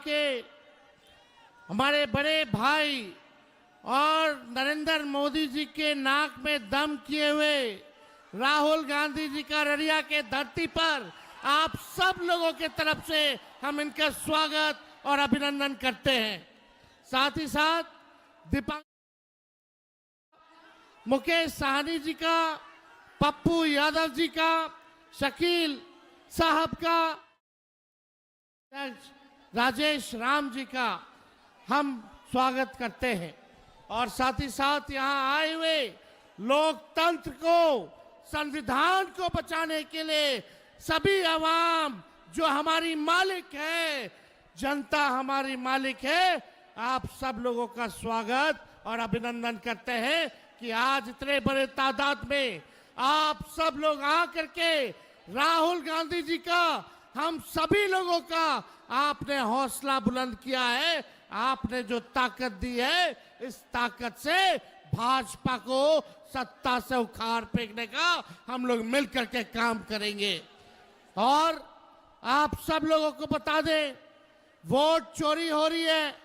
के हमारे बड़े भाई और नरेंद्र मोदी जी के नाक में दम किए हुए राहुल गांधी जी का ररिया के धरती पर आप सब लोगों के तरफ से हम इनका स्वागत और अभिनंदन करते हैं। साथ ही साथ दीपांग मुकेश साहनी जी का, पप्पू यादव जी का, शकील साहब का, राजेश राम जी का हम स्वागत करते हैं। और साथ ही साथ यहाँ आए हुए लोकतंत्र को, संविधान को बचाने के लिए सभी आवाम जो हमारी मालिक है, जनता हमारी मालिक है, आप सब लोगों का स्वागत और अभिनंदन करते हैं कि आज इतने बड़े तादाद में आप सब लोग आकर के राहुल गांधी जी का, हम सभी लोगों का आपने हौसला बुलंद किया है। आपने जो ताकत दी है, इस ताकत से भाजपा को सत्ता से उखाड़ फेंकने का हम लोग मिलकर के काम करेंगे। और आप सब लोगों को बता दें, वोट चोरी हो रही है,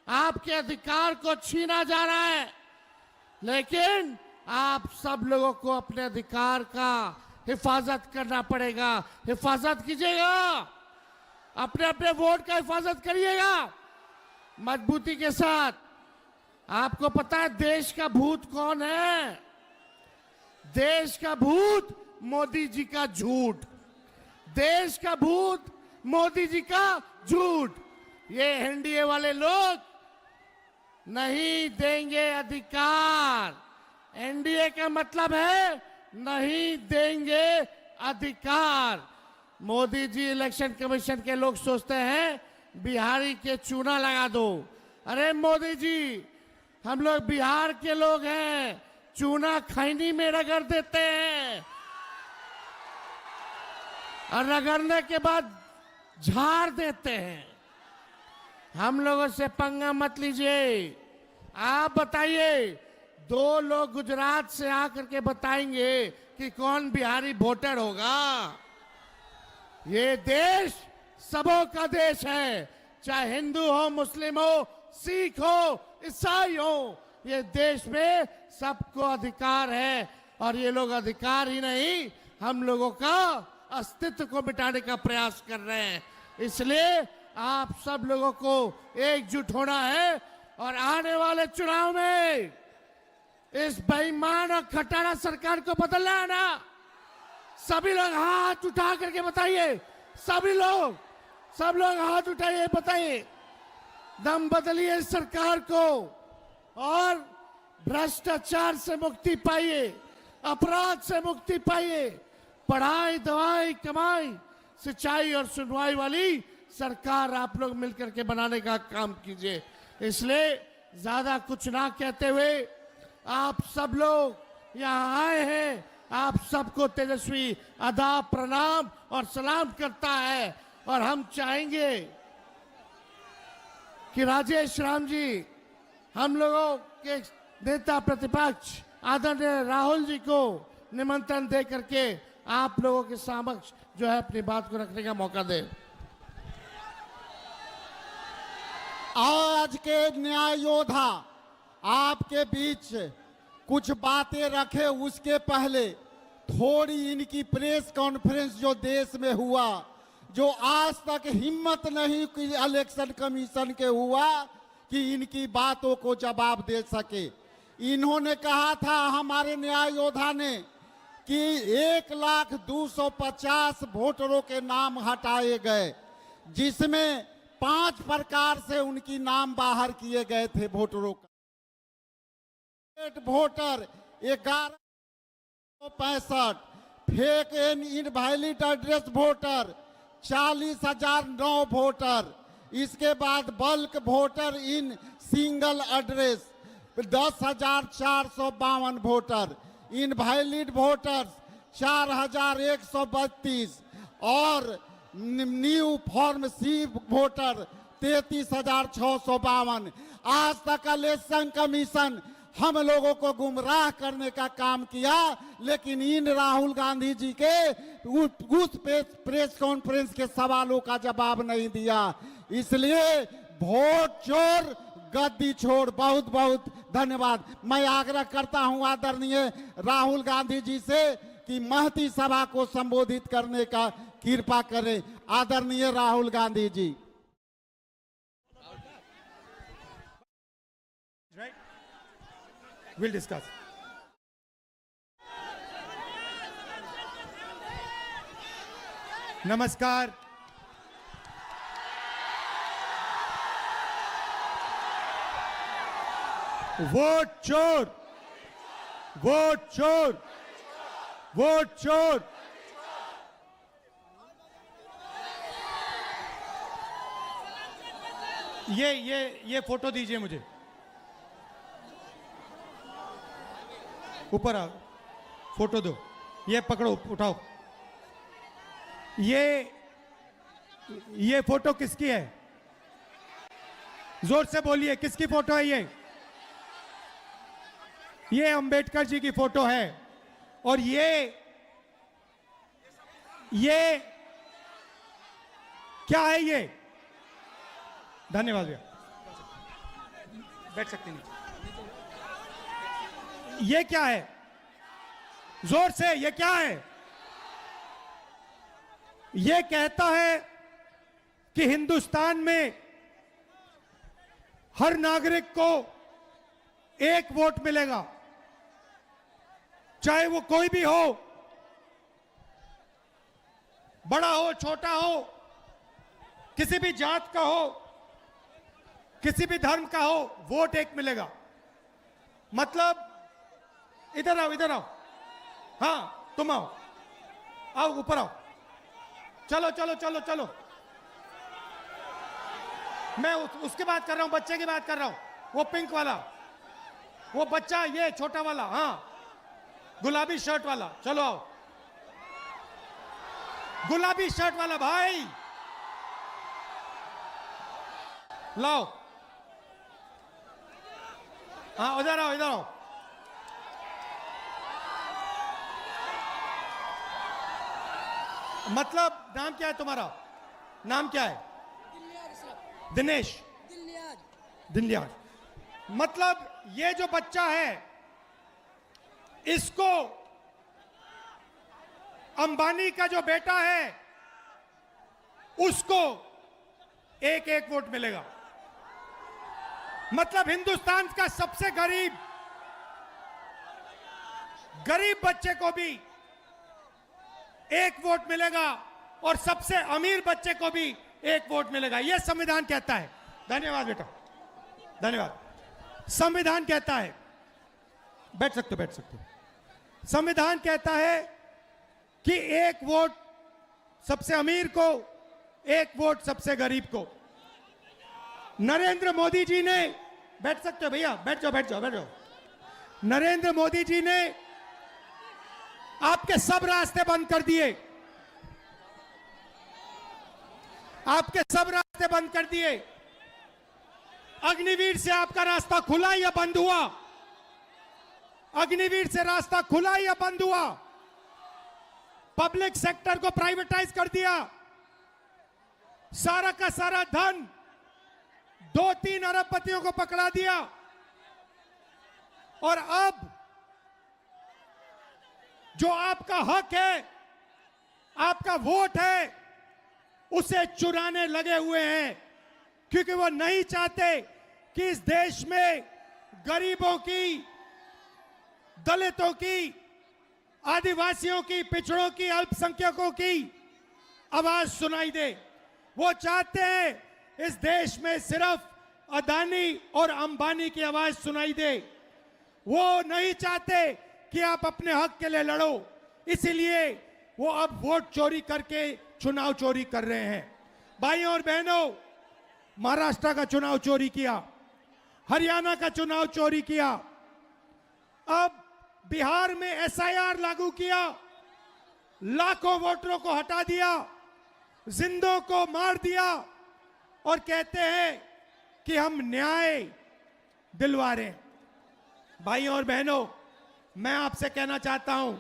आपके अधिकार को छीना जा रहा है, लेकिन आप सब लोगों को अपने अधिकार का हिफाजत करना पड़ेगा। हिफाजत कीजिएगा, अपने अपने वोट का हिफाजत करिएगा मजबूती के साथ। आपको पता है देश का भूत कौन है? देश का भूत मोदी जी का झूठ। देश का भूत मोदी जी का झूठ। ये एनडीए वाले लोग नहीं देंगे अधिकार। एनडीए का मतलब है नहीं देंगे अधिकार। मोदी जी इलेक्शन कमीशन के लोग सोचते हैं बिहारी के चूना लगा दो। अरे मोदी जी, हम लोग बिहार के लोग हैं, चूना खैनी में रगड़ देते हैं और रगड़ने के बाद झाड़ देते हैं। हम लोगों से पंगा मत लीजिए। आप बताइए, दो लोग गुजरात से आकर के बताएंगे कि कौन बिहारी वोटर होगा। ये देश सबों का देश है, चाहे हिंदू हो, मुस्लिम हो, सिख हो, ईसाई हो। ये देश में सबको अधिकार है और ये लोग अधिकार ही नहीं, हम लोगों का अस्तित्व को मिटाने का प्रयास कर रहे हैं। इसलिए आप सब लोगों को एकजुट होना है और आने वाले चुनाव में इस बेईमान और खटारा सरकार को बदलना है ना। सभी लोग हाथ उठा करके बताइए, सब लोग हाथ उठाइए, बताइए, दम बदलिए सरकार को और भ्रष्टाचार से मुक्ति पाइए, अपराध से मुक्ति पाइए। पढ़ाई, दवाई, कमाई, सिंचाई और सुनवाई वाली सरकार आप लोग मिलकर के बनाने का काम कीजिए। इसलिए ज्यादा कुछ ना कहते हुए आप सब लोग यहाँ आए हैं, आप सबको तेजस्वी आदाब, प्रणाम और सलाम करता है। और हम चाहेंगे कि राजेश राम जी, हम लोगों के नेता प्रतिपक्ष आदरणीय राहुल जी को निमंत्रण दे करके आप लोगों के समक्ष जो है अपनी बात को रखने का मौका दें। आज के न्याय योद्धा आपके बीच कुछ बातें रखे, उसके पहले थोड़ी इनकी प्रेस कॉन्फ्रेंस जो देश में हुआ, जो आज तक हिम्मत नहीं की इलेक्शन कमीशन के हुआ कि इनकी बातों को जवाब दे सके। इन्होंने कहा था, हमारे न्याय योद्धा ने, कि 1,250 वोटरों के नाम हटाए गए, जिसमेमें 5 प्रकार से उनकी नाम बाहर किए गए थे वोटरों का। Voter 1165, fake and invalid address voter 40,009 voter. इसके बाद bulk voter in single address 10,452 voter, invalid voters 4,132 और न्यू फॉर्म सी वोटर 33,652। आज तक इलेक्शन कमीशन हम लोगों को गुमराह करने का काम किया, लेकिन इन राहुल गांधी जी के उस प्रेस कॉन्फ्रेंस के सवालों का जवाब नहीं दिया। इसलिए वोट चोर गद्दी छोड़। बहुत बहुत धन्यवाद। मैं आग्रह करता हूं आदरणीय राहुल गांधी जी से कि महती सभा को संबोधित करने का कृपा करें। आदरणीय Rahul Gandhi ji. Right? We'll discuss. नमस्कार। वोट चोर, वोट चोर, वोट चोर। ये फोटो दीजिए मुझे। ऊपर आओ, फोटो दो। ये पकड़ो, उठाओ। ये फोटो किसकी है? जोर से बोलिए, किसकी फोटो है ये अंबेडकर जी की फोटो है। और ये क्या है ये? धन्यवाद भैया, बैठ सकते हैं। ये क्या है? जोर से, ये क्या है? ये कहता है कि हिंदुस्तान में हर नागरिक को एक वोट मिलेगा, चाहे वो कोई भी हो, बड़ा हो छोटा हो, किसी भी जात का हो, किसी भी धर्म का हो, वोट एक मिलेगा। मतलब इधर आओ, इधर आओ। हाँ, तुम आओ, आओ ऊपर आओ। चलो चलो चलो चलो। मैं उसकी बात कर रहा हूं, बच्चे की बात कर रहा हूं। वो पिंक वाला, वो बच्चा, ये छोटा वाला, हाँ, गुलाबी शर्ट वाला। चलो आओ, गुलाबी शर्ट वाला भाई, लाओ। हाँ, इधर आओ, इधर आओ। मतलब नाम क्या है तुम्हारा? नाम क्या है? दिनेश। दिलयार। मतलब ये जो बच्चा है, इसको अंबानी का जो बेटा है, उसको एक एक वोट मिलेगा। मतलब हिंदुस्तान का सबसे गरीब बच्चे को भी एक वोट मिलेगा और सबसे अमीर बच्चे को भी एक वोट मिलेगा। यह संविधान कहता है। धन्यवाद बेटा, धन्यवाद। संविधान कहता है, बैठ सकते हो, बैठ सकते हो। संविधान कहता है कि एक वोट सबसे अमीर को, एक वोट सबसे गरीब को। नरेंद्र मोदी जी ने, बैठ सकते हो भैया, बैठ जाओ, बैठ जाओ, बैठ जाओ। नरेंद्र मोदी जी ने आपके सब रास्ते बंद कर दिए, आपके सब रास्ते बंद कर दिए। अग्निवीर से आपका रास्ता खुला या बंद हुआ? अग्निवीर से रास्ता खुला या बंद हुआ? पब्लिक सेक्टर को प्राइवेटाइज कर दिया, सारा का सारा धन 2-3 अरबपतियों को पकड़ा दिया। और अब जो आपका हक है, आपका वोट है, उसे चुराने लगे हुए हैं, क्योंकि वो नहीं चाहते कि इस देश में गरीबों की, दलितों की, आदिवासियों की, पिछड़ों की, अल्पसंख्यकों की आवाज सुनाई दे। वो चाहते हैं इस देश में सिर्फ अदानी और अंबानी की आवाज सुनाई दे। वो नहीं चाहते कि आप अपने हक के लिए लड़ो, इसीलिए वो अब वोट चोरी करके चुनाव चोरी कर रहे हैं। भाइयों और बहनों, महाराष्ट्र का चुनाव चोरी किया, हरियाणा का चुनाव चोरी किया, अब बिहार में एसआईआर लागू किया, लाखों वोटरों को हटा दिया, जिंदों को मार दिया और कहते हैं कि हम न्याय दिलवा रहे हैं। भाइयों और बहनों, मैं आपसे कहना चाहता हूं,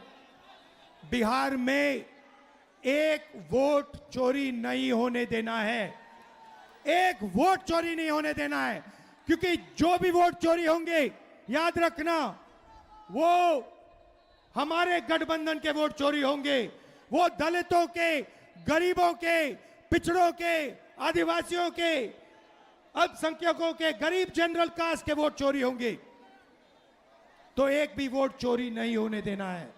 बिहार में एक वोट चोरी नहीं होने देना है। एक वोट चोरी नहीं होने देना है, क्योंकि जो भी वोट चोरी होंगे, याद रखना, वो हमारे गठबंधन के वोट चोरी होंगे। वो दलितों के, गरीबों के, पिछड़ों के, आदिवासियों के, अल्पसंख्यकों के, गरीब जनरल कास्ट के वोट चोरी होंगे। तो एक भी वोट चोरी नहीं होने देना है।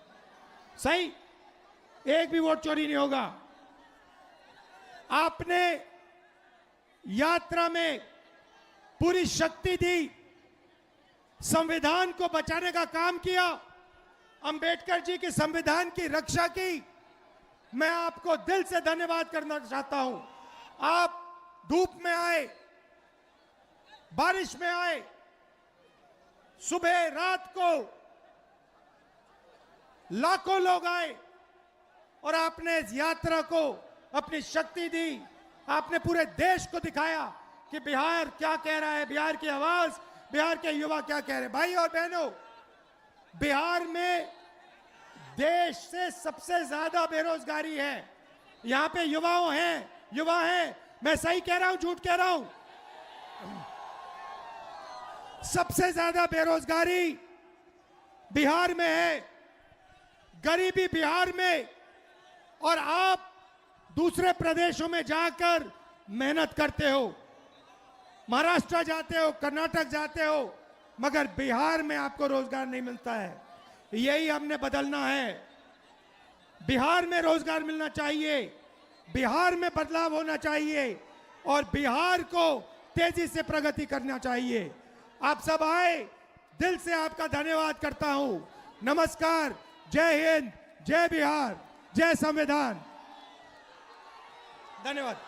सही, एक भी वोट चोरी नहीं होगा। आपने यात्रा में पूरी शक्ति दी, संविधान को बचाने का काम किया, अंबेडकर जी के संविधान की रक्षा की। मैं आपको दिल से धन्यवाद करना चाहता हूं। आप धूप में आए, बारिश में आए, सुबह रात को लाखों लोग आए और आपने इस यात्रा को अपनी शक्ति दी। आपने पूरे देश को दिखाया कि बिहार क्या कह रहा है, बिहार की आवाज, बिहार के युवा क्या कह रहे हैं। भाई और बहनों, बिहार में देश से सबसे ज्यादा बेरोजगारी है। यहां पे युवा हैं। मैं सही कह रहा हूं, झूठ कह रहा हूं? सबसे ज्यादा बेरोजगारी बिहार में है, गरीबी बिहार में। और आप दूसरे प्रदेशों में जाकर मेहनत करते हो, महाराष्ट्र जाते हो, कर्नाटक जाते हो, मगर बिहार में आपको रोजगार नहीं मिलता है। यही हमने बदलना है। बिहार में रोजगार मिलना चाहिए, बिहार में बदलाव होना चाहिए और बिहार को तेजी से प्रगति करना चाहिए। आप सब आए, दिल से आपका धन्यवाद करता हूं। नमस्कार, जय हिंद, जय बिहार, जय संविधान। धन्यवाद।